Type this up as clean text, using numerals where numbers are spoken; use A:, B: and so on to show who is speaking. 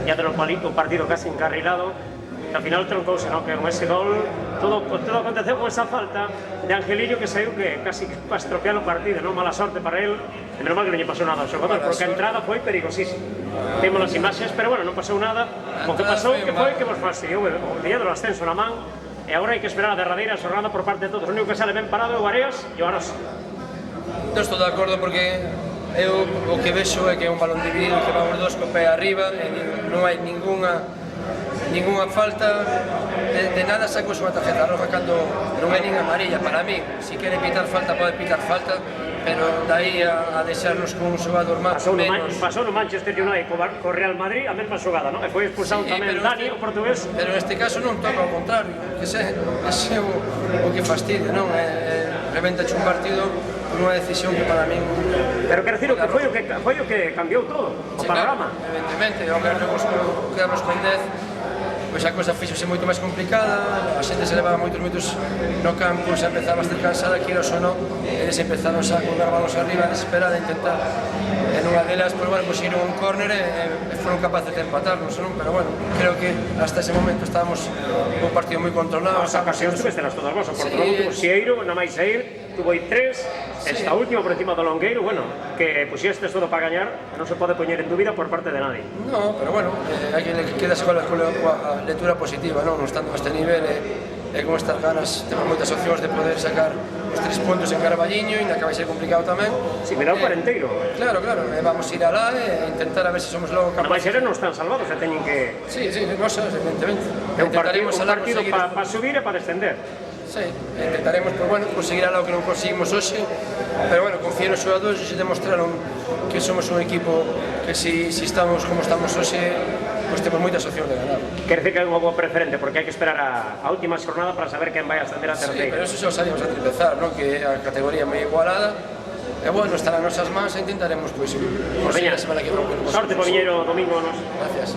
A: ya de o partido casi encarrilado, al final troncouse, ¿no? Que con ese gol todo aconteceu con esa falta de Angelillo que saiu que casi para estropear o partido, ¿no? Mala sorte para él, e menos mal que non lle pasou nada ao xogador, porque a entrada foi perigosísima. Temos as imaxes, pero bueno, non pasou nada. O que pasou que foi que vos fastidiou o día do ascenso na man, e agora hai que esperar a derradeira xornada por parte de todos. O único que sale ben parado é o Areas e o Arosa.
B: Non estou de acordo porque eu o que vexo é que é un balón dividido, que vamos dos co pé arriba, e non hai ningunha falta, de nada saco unha tarjeta roja cando non é nin amarilla. Para mí, se quere pitar falta, pode pitar falta, pero daí a deixarnos con un xogador máis menos.
A: Pasou no Manchester United co Real Madrid a mesma xogada, non? E foi expulsado tamén Dani, o portugués.
B: Pero neste caso non toca ao contrario, que ese é o que fastidia, non? Reventache un partido por unha decisión que para min...
A: Pero quero dicir, foi o que cambiou todo, o panorama.
B: Evidentemente, ao quedarnos con 10, pois a cosa fíxose moito máis complicada, a xente se levaba moitos minutos no campo, se empezaba a estar cansada, quiros ou non, eles empezaron a colgar balos arriba, desesperada, a intentar, en unha delas, pois, bueno, conseguiron un córner e foron capaces de empatarnos, non? Pero, bueno, creo que hasta ese momento estábamos un partido moi controlado.
A: As ocasións tuvesten as todas vos, o Portugal tuvo Xieiro, na máis sair, tuvo aí 3, esta última por encima do Longueiro, bueno, que puxestes todo para gañar, non se pode poñer en dúbida por parte de nadie.
B: No, pero bueno, hai que quedarse con a lectura positiva, non? Estando a este nivel e con estas ganas temos moitas opcións de poder sacar os 3 puntos en Carballiño, ainda que vai ser complicado tamén.
A: Si, me dá o cuarenteiro.
B: Claro, vamos a ir alá e intentar a ver se somos logo capaces.
A: Na máis non están salvados, e teñen que...
B: Sí, nós, evidentemente.
A: É un partido para subir e para descender.
B: Sí, intentaremos, pues bueno, conseguir algo que non conseguimos hoxe, pero bueno, confío nos xogadores e se demostraron que somos un equipo que si estamos como estamos hoxe, pues temos moitas opcións de ganar.
A: Quer dizer que é unha boa preferente, porque hai que esperar a última xornada para saber quen vai ascender a terceira.
B: Sí, pero eso xa o sabíamos antes de empezar, non? Que a categoría é moi igualada, e bueno, estará nas nosas mans e intentaremos, pues, conseguir a semana que vamos.
A: Sorte, Poviñeiro, domingo.
B: Gracias.